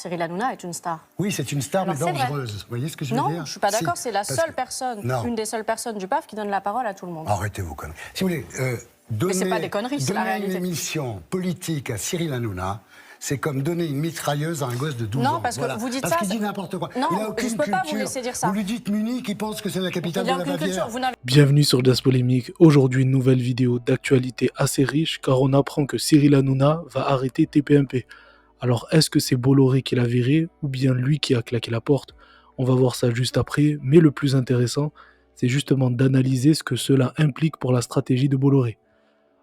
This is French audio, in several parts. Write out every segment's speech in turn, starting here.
Cyril Hanouna est une star. Oui, c'est une star, Alors, mais c'est vrai. dangereuse. Vous voyez ce que je veux dire? Non, je ne suis pas d'accord. C'est la parce seule que- personne, Non. une des seules personnes du PAF qui donne la parole à tout le monde. Arrêtez vos conneries. Si vous voulez, donner, c'est pas des conneries, c'est la donner réalité. une émission politique à Cyril Hanouna, c'est comme donner une mitrailleuse à un gosse de 12 ans. Non, parce que vous dites parce ça, qu'il dit c'est- n'importe quoi. Non, il a je aucune peux pas culture. vous laisser dire ça. Vous lui dites Munich, il pense que c'est la capitale Il n'y a de la aucune Bavière. culture. Vous n'avez Bienvenue sur Jazz Polémique. Aujourd'hui, une nouvelle vidéo d'actualité assez riche car on apprend que Cyril Hanouna va arrêter TPMP. Alors, est-ce que c'est Bolloré qui l'a viré ou bien lui qui a claqué la porte? On va voir ça juste après, mais le plus intéressant, c'est justement d'analyser ce que cela implique pour la stratégie de Bolloré.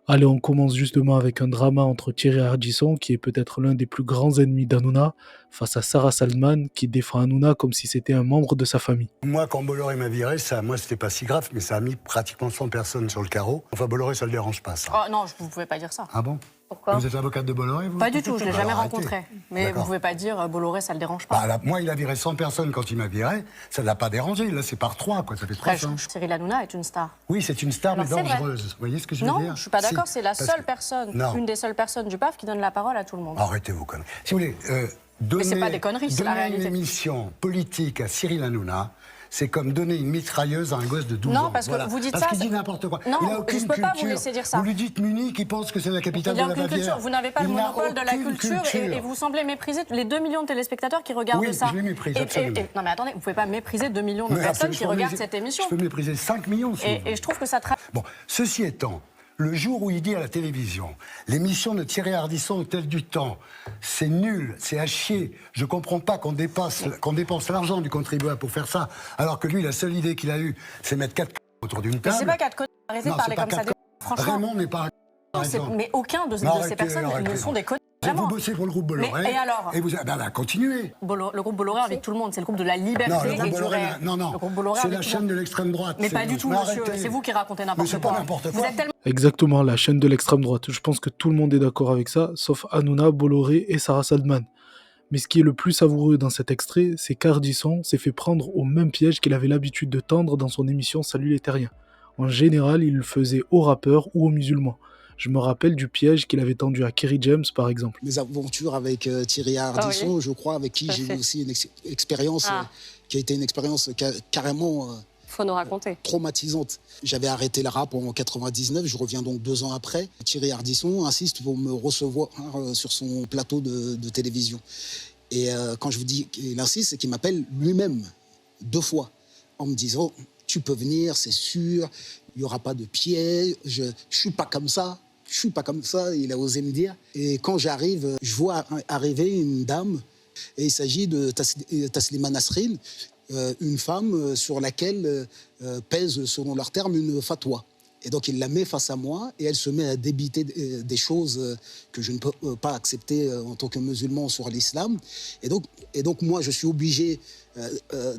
Allez, on commence justement avec un drama entre Thierry Ardisson, qui est peut-être l'un des plus grands ennemis d'Hanouna, face à Sarah Salman, qui défend Hanouna comme si c'était un membre de sa famille. Moi, quand Bolloré m'a viré, moi, c'était pas si grave, mais ça a mis pratiquement 100 personnes sur le carreau. Enfin, Bolloré, ça le dérange pas, ça. Oh non, vous ne pouvez pas dire ça. Ah bon? Pourquoi? Vous êtes avocate de Bolloré, vous? Pas du tout, je ne l'ai jamais Alors, arrêtez. rencontré. Mais D'accord. vous ne pouvez pas dire Bolloré, ça ne le dérange pas. Bah, là, moi, il a viré 100 personnes quand il m'a viré. Ça ne l'a pas dérangé. Là, c'est par 3, quoi. Ça fait Après, 300. Cyril Hanouna est une star. Oui, c'est une star, Alors, mais c'est vrai. dangereuse. Vous voyez ce que je veux dire? Non, je ne suis pas d'accord. Si, C'est la parce seule que- personne, Non. une des seules personnes du PAF qui donne la parole à tout le monde. Arrêtez vos conneries. Si vous voulez, donner, c'est pas des conneries, c'est la donner réalité. une émission politique à Cyril Hanouna, c'est comme donner une mitrailleuse à un gosse de 12 ans. Non, parce que vous dites parce ça, qu'il c'est- dit n'importe quoi. Non, il a je aucune peux pas vous culture. laisser dire ça. Vous lui dites Munich, il pense que c'est la capitale Il n'y a de la aucune Bavière. culture. Vous n'avez pas le Il n'a monopole de la aucune culture et vous semblez mépriser les 2 millions de téléspectateurs qui regardent Oui, ça. je les méprise, Et- absolument. non mais attendez, vous ne pouvez pas mépriser 2 millions de Mais personnes je qui peux regardent mépriser- cette émission. Je peux mépriser 5 millions, si vous voulez. Et je trouve que ça traite. Bon, ceci étant, le jour où il dit à la télévision, l'émission de Thierry Ardisson Hôtel du Temps, c'est nul, c'est à chier, je comprends pas qu'on dépense l'argent du contribuable pour faire ça, alors que lui, la seule idée qu'il a eue, c'est mettre 4 autour d'une Mais table. c'est pas 4 conneries. Arrêtez de Non, parler c'est pas comme ça. quatre Franchement, Raymond n'est pas un par c'est- exemple. mais aucun de ces Arrêtez, personnes arrêtez. ne sont des conneries. Vous Vraiment. bossez pour le groupe Bolloré. Mais- et alors Et vous, continuez. Le groupe Bolloré invite tout le monde. C'est le groupe de la liberté Non, le et groupe du Bolloré, réel. non. Le groupe Bolloré C'est invite la tout le chaîne monde. de l'extrême droite. Mais pas du tout, Mais monsieur. arrêtez. C'est vous qui racontez Mais n'importe c'est quoi. pas n'importe Vous quoi. êtes tellement Exactement, la chaîne de l'extrême droite. Je pense que tout le monde est d'accord avec ça, sauf Hanouna, Bolloré et Sarah Salman. Mais ce qui est le plus savoureux dans cet extrait, c'est qu'Ardisson s'est fait prendre au même piège qu'il avait l'habitude de tendre dans son émission Salut les Terriens. En général, il le faisait aux rappeurs ou aux musulmans. Je me rappelle du piège qu'il avait tendu à Kerry James, par exemple. Mes aventures avec Thierry Ardisson, oui. je crois, avec qui Tout à j'ai eu fait. aussi une expérience qui a été une expérience carrément Faut nous raconter. traumatisante. J'avais arrêté le rap en 99, je reviens donc 2 ans après. Thierry Ardisson insiste pour me recevoir sur son plateau de télévision. Et quand je vous dis qu'il insiste, c'est qu'il m'appelle lui-même 2 fois en me disant « Tu peux venir, c'est sûr, il n'y aura pas de piège, je ne suis pas comme ça ». Je suis pas comme ça, il a osé me dire. Et quand j'arrive, je vois arriver une dame, et il s'agit de Taslima Nasrin, une femme sur laquelle pèse, selon leurs termes, une fatwa. Et donc il la met face à moi, et elle se met à débiter des choses que je ne peux pas accepter en tant que musulman sur l'islam. Et donc moi, je suis obligé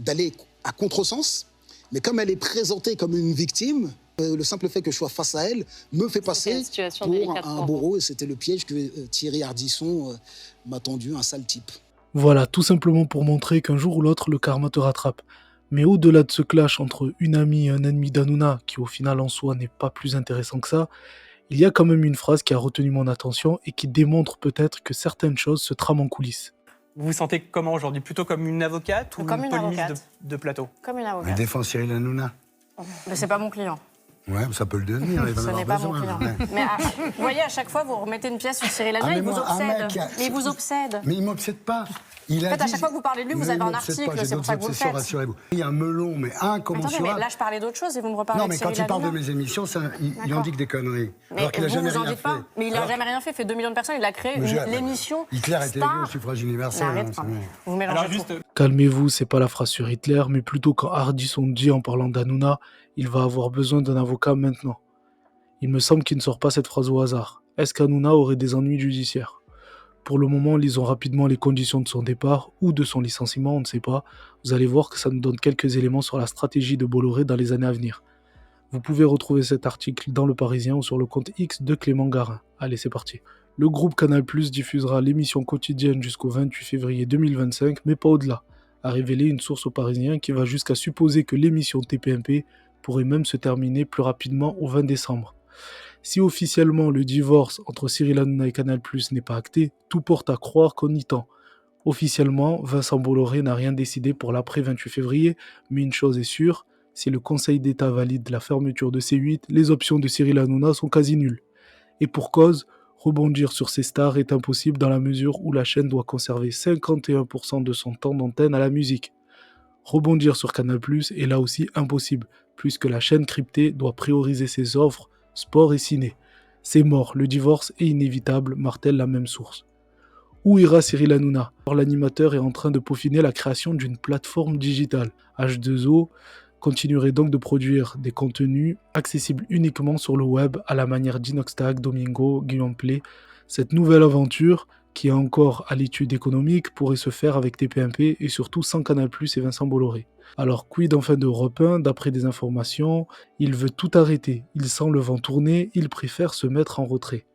d'aller à contresens, mais comme elle est présentée comme une victime, le simple fait que je sois face à elle me fait passer une situation pour délicate pour un vous. bourreau, et c'était le piège que Thierry Ardisson m'a tendu, un sale type. Voilà, tout simplement pour montrer qu'un jour ou l'autre, le karma te rattrape. Mais au-delà de ce clash entre une amie et un ennemi d'Hanouna, qui au final en soi n'est pas plus intéressant que ça, il y a quand même une phrase qui a retenu mon attention et qui démontre peut-être que certaines choses se trament en coulisses. Vous vous sentez comment aujourd'hui? Plutôt comme une avocate ou Comme une une polémiste avocate. de plateau? Comme une Il avocate. défend Cyril Hanouna. Mais c'est pas mon client. Ouais, ça peut le devenir, il va en Ce n'est avoir pas mon besoin. client. ouais. Mais vous voyez, à chaque fois, vous remettez une pièce sur Cyril Hanouna, Ah, mais il vous moi, un obsède. mec, Mais il vous obsède. Mais il ne m'obsède pas. Il a En fait, à dit- chaque fois que vous parlez de lui, vous Mais avez il un m'obsède article, pas, j'ai c'est pour ça que vous le d'autres obsessions, faites. rassurez-vous. Il y a un melon, mais Attendez, incommensurable. mais là, je parlais d'autre chose et vous me reparlez Non, de mais quand Cyril il parle de Hanouna. mes émissions, il D'accord. en dit que des conneries. Mais alors qu'il n'a vous, jamais vous en rien dites fait. pas. Mais il n'a Alors- jamais rien fait. Il fait 2 millions de personnes. Il a créé Mais l'émission Hitler était élu Star. au suffrage universel. Mais arrête, hein, c'est bon. vous mélangez Alors tout. juste, Calmez-vous, c'est pas la phrase sur Hitler, mais plutôt quand Ardisson dit en parlant d'Hanouna, il va avoir besoin d'un avocat maintenant. Il me semble qu'il ne sort pas cette phrase au hasard. Est-ce qu'Hanouna aurait des ennuis judiciaires? Pour le moment, lisons rapidement les conditions de son départ ou de son licenciement, on ne sait pas. Vous allez voir que ça nous donne quelques éléments sur la stratégie de Bolloré dans les années à venir. Vous pouvez retrouver cet article dans Le Parisien ou sur le compte X de Clément Garin. Allez, c'est parti. Le groupe Canal+ diffusera l'émission quotidienne jusqu'au 28 février 2025, mais pas au-delà, a révélé une source au Parisien qui va jusqu'à supposer que l'émission TPMP pourrait même se terminer plus rapidement au 20 décembre. Si officiellement le divorce entre Cyril Hanouna et Canal+ n'est pas acté, tout porte à croire qu'on y tend. Officiellement, Vincent Bolloré n'a rien décidé pour l'après-28 février, mais une chose est sûre, si le Conseil d'État valide la fermeture de C8, les options de Cyril Hanouna sont quasi nulles. Et pour cause, rebondir sur ces stars est impossible dans la mesure où la chaîne doit conserver 51% de son temps d'antenne à la musique. Rebondir sur Canal+, est là aussi impossible, puisque la chaîne cryptée doit prioriser ses offres, sport et ciné. C'est mort, le divorce est inévitable, martèle la même source. Où ira Cyril Hanouna ? L'animateur est en train de peaufiner la création d'une plateforme digitale. H2O continuerait donc de produire des contenus accessibles uniquement sur le web à la manière d'Inoxtag, Domingo, Guillaume Play. Cette nouvelle aventure, qui est encore à l'étude économique, pourrait se faire avec TPMP et surtout sans Canal+ et Vincent Bolloré. Alors quid enfin d'Europe 1, d'après des informations, il veut tout arrêter, il sent le vent tourner, il préfère se mettre en retrait.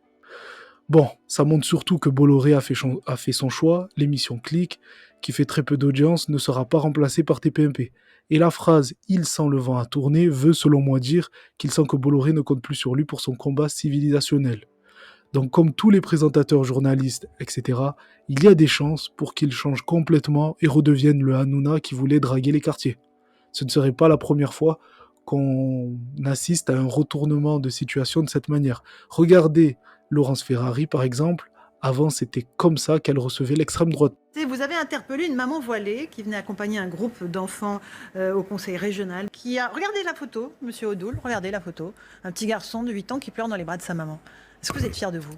Bon, ça montre surtout que Bolloré a fait son choix, l'émission Click, qui fait très peu d'audience, ne sera pas remplacée par TPMP. Et la phrase « il sent le vent à tourner » veut selon moi dire qu'il sent que Bolloré ne compte plus sur lui pour son combat civilisationnel. Donc comme tous les présentateurs, journalistes, etc., il y a des chances pour qu'il change complètement et redevienne le Hanouna qui voulait draguer les quartiers. Ce ne serait pas la première fois qu'on assiste à un retournement de situation de cette manière. Regardez Laurence Ferrari par exemple, avant c'était comme ça qu'elle recevait l'extrême droite. Vous avez interpellé une maman voilée qui venait accompagner un groupe d'enfants au conseil régional qui a... Regardez la photo, monsieur Odoul, regardez la photo. Un petit garçon de 8 ans qui pleure dans les bras de sa maman. Est-ce que vous êtes fier de vous?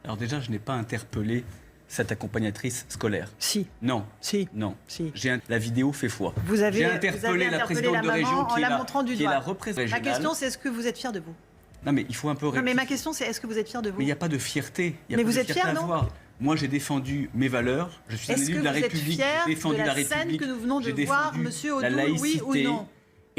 Alors déjà, je n'ai pas interpellé cette accompagnatrice scolaire. Si. Non. Si. Non. Si. La vidéo fait foi. J'ai interpellé la présidente de région en la montrant du doigt. la représentante Ma régionale. question, c'est est-ce que vous êtes fier de vous? Non, mais il faut un peu Non, mais ma question, c'est est-ce que vous êtes fier de vous? Mais il n'y a pas de fierté. Mais vous êtes fier, non? Moi, j'ai défendu mes valeurs. Je suis un élu de la République. J'ai défendu de la la République. scène que nous venons de voir, monsieur Odoul, oui ou non?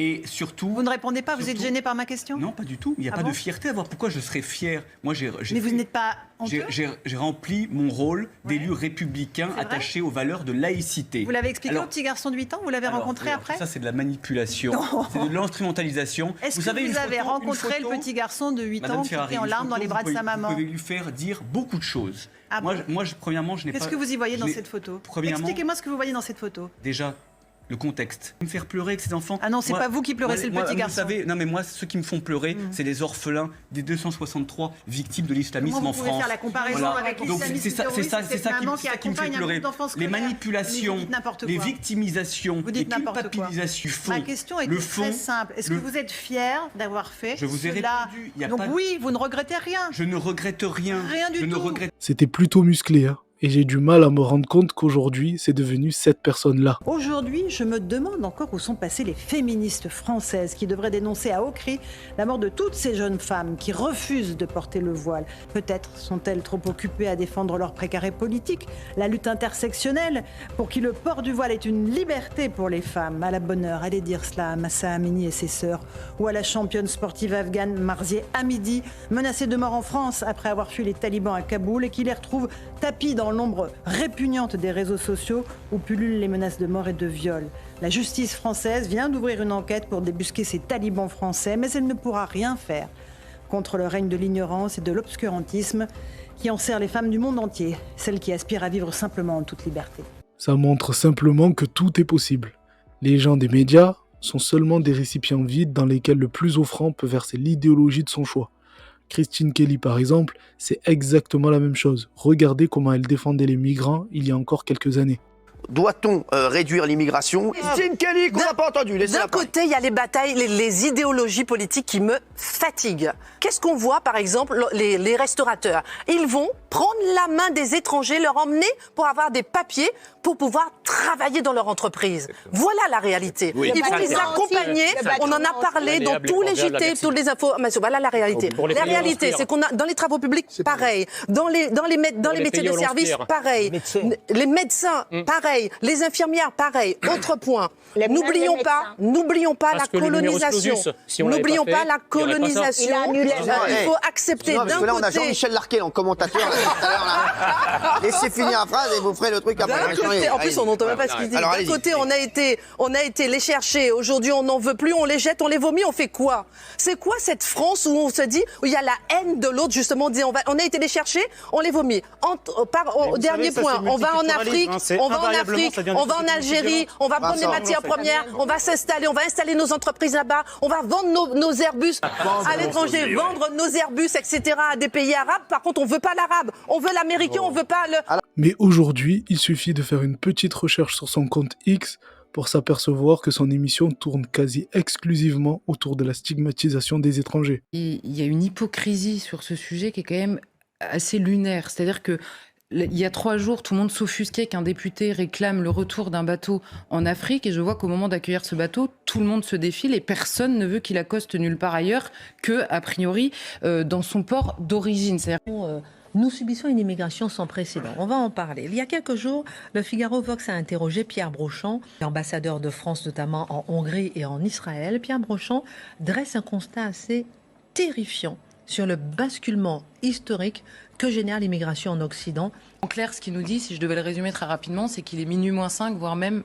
Et surtout... Vous ne répondez pas, vous êtes gêné par ma question? Non, pas du tout. Il n'y a pas de fierté à voir. Pourquoi je serais fier? Moi, mais vous n'êtes pas honteux? J'ai rempli mon rôle d'élu républicain attaché aux valeurs de laïcité. Vous l'avez expliqué au petit garçon de 8 ans? Vous l'avez rencontré après? Ça, c'est de la manipulation. C'est de l'instrumentalisation. Est-ce que vous avez rencontré le petit garçon de 8 ans qui était en larmes dans les bras de sa maman? Vous pouvez lui faire dire beaucoup de choses. Moi, premièrement, je n'ai pas... Qu'est-ce que vous y voyez dans cette photo? Expliquez-moi ce que vous voyez dans cette photo. Déjà, le contexte. Me faire pleurer avec ces enfants. Ah non, c'est pas vous qui pleurez, c'est le petit garçon. Vous savez, non mais moi, ceux qui me font pleurer, c'est les orphelins des 263 victimes de l'islamisme en France. Vous pouvez faire la comparaison avec l'islamisme terroriste, c'est cette maman qui accompagne un groupe d'enfants scolaires. Les manipulations, les victimisations, les culpabilisations, Ma question est très simple. Est-ce que vous êtes fier d'avoir fait cela? Je vous ai répondu. Donc oui, vous ne regrettez rien. Je ne regrette rien. Rien du tout. C'était plutôt musclé, hein. Et j'ai du mal à me rendre compte qu'aujourd'hui, c'est devenu cette personne-là. Aujourd'hui, je me demande encore où sont passées les féministes françaises qui devraient dénoncer à haut cri la mort de toutes ces jeunes femmes qui refusent de porter le voile. Peut-être sont-elles trop occupées à défendre leur précaré politique, la lutte intersectionnelle, pour qui le port du voile est une liberté pour les femmes. À la bonne heure, allez dire cela à Massa Amini et ses sœurs, ou à la championne sportive afghane Marzieh Hamidi, menacée de mort en France après avoir fui les talibans à Kaboul et qui les retrouve tapis dans l'ombre répugnante des réseaux sociaux où pullulent les menaces de mort et de viol. La justice française vient d'ouvrir une enquête pour débusquer ces talibans français, mais elle ne pourra rien faire contre le règne de l'ignorance et de l'obscurantisme qui enserre les femmes du monde entier, celles qui aspirent à vivre simplement en toute liberté. Ça montre simplement que tout est possible. Les gens des médias sont seulement des récipients vides dans lesquels le plus offrant peut verser l'idéologie de son choix. Christine Kelly, par exemple, c'est exactement la même chose. Regardez comment elle défendait les migrants il y a encore quelques années. Doit-on réduire l'immigration? Christine Kelly, qu'on n'a pas entendu. D'un côté, il y a les batailles, les idéologies politiques qui me fatiguent. Qu'est-ce qu'on voit, par exemple, les restaurateurs? Ils vont prendre la main des étrangers, leur emmener pour avoir des papiers pour pouvoir travailler dans leur entreprise. Voilà la réalité. Oui, ils vont les accompagner. On en a parlé dans tous les JT, toutes les infos. Voilà la réalité. La réalité, c'est qu'on a dans les travaux publics, pareil. Dans les métiers de service, pareil. Les médecins, pareil. Les infirmières, pareil. Autre point. N'oublions pas la colonisation. N'oublions pas la colonisation. colonisation. Il a annulé. Il faut accepter Non, parce d'un que là, on a côté. Jean-Michel Larquet en commentateur. Là, tout à l'heure, là. Laissez finir la phrase et vous ferez le truc après. D'un côté, en plus, on n'entend même pas ce qu'il dit. Alors, D'un allez-y. côté, on a été les chercher. Aujourd'hui, on n'en veut plus, on les jette, on les vomit, on fait quoi? C'est quoi cette France où on se dit, où il y a la haine de l'autre, justement, on dit, on a été les chercher, on les vomit. Dernier point, on va en Afrique, on va en Afrique, on va en Algérie, on va prendre les matières premières, on va s'installer, on va installer nos entreprises là-bas, on va vendre nos Airbus à l'étranger, vendre nos Airbus, etc. à des pays arabes. Par contre, on veut pas l'arabe, on veut l'américain, on veut pas le... Mais aujourd'hui, il suffit de faire une petite recherche sur son compte X pour s'apercevoir que son émission tourne quasi exclusivement autour de la stigmatisation des étrangers. Il y a une hypocrisie sur ce sujet qui est quand même assez lunaire. C'est-à-dire que il y a 3 jours, tout le monde s'offusquait qu'un député réclame le retour d'un bateau en Afrique, et je vois qu'au moment d'accueillir ce bateau, tout le monde se défile et personne ne veut qu'il accoste nulle part ailleurs que, a priori, dans son port d'origine. Nous subissons une immigration sans précédent. On va en parler. Il y a quelques jours, le Figaro Vox a interrogé Pierre Brochand, ambassadeur de France notamment en Hongrie et en Israël. Pierre Brochand dresse un constat assez terrifiant sur le basculement historique que génère l'immigration en Occident. En clair, ce qu'il nous dit, si je devais le résumer très rapidement, c'est qu'il est minuit moins 5, voire même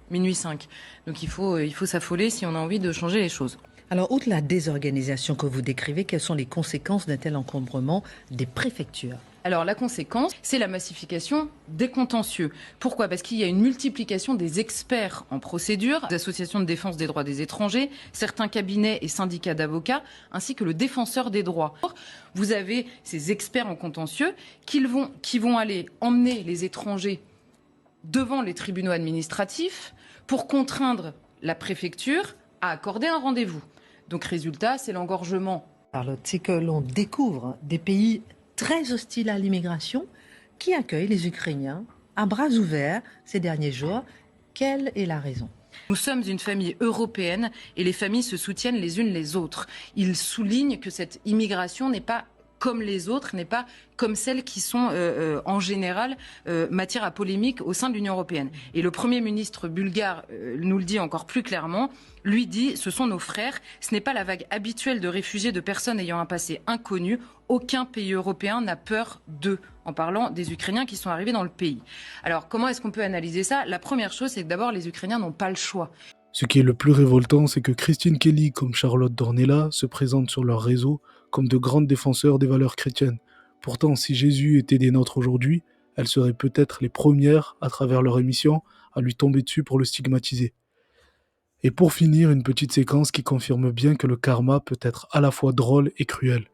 minuit 5. Donc il faut s'affoler si on a envie de changer les choses. Alors, outre la désorganisation que vous décrivez, quelles sont les conséquences d'un tel encombrement des préfectures ? Alors la conséquence, c'est la massification des contentieux. Pourquoi ? Parce qu'il y a une multiplication des experts en procédure, des associations de défense des droits des étrangers, certains cabinets et syndicats d'avocats, ainsi que le défenseur des droits. Vous avez ces experts en contentieux qui vont aller emmener les étrangers devant les tribunaux administratifs pour contraindre la préfecture à accorder un rendez-vous. Donc résultat, c'est l'engorgement. Alors, c'est que l'on découvre des pays très hostiles à l'immigration qui accueillent les Ukrainiens à bras ouverts ces derniers jours. Quelle est la raison ? Nous sommes une famille européenne et les familles se soutiennent les unes les autres. Il souligne que cette immigration n'est pas comme les autres, n'est pas comme celles qui sont en général matière à polémique au sein de l'Union européenne. Et le Premier ministre bulgare nous le dit encore plus clairement, lui dit, ce sont nos frères, ce n'est pas la vague habituelle de réfugiés, de personnes ayant un passé inconnu, aucun pays européen n'a peur d'eux, en parlant des Ukrainiens qui sont arrivés dans le pays. Alors comment est-ce qu'on peut analyser ça ? La première chose, c'est que d'abord les Ukrainiens n'ont pas le choix. Ce qui est le plus révoltant, c'est que Christine Kelly comme Charlotte Dornella se présentent sur leur réseau comme de grandes défenseurs des valeurs chrétiennes. Pourtant, si Jésus était des nôtres aujourd'hui, elles seraient peut-être les premières, à travers leur émission, à lui tomber dessus pour le stigmatiser. Et pour finir, une petite séquence qui confirme bien que le karma peut être à la fois drôle et cruel.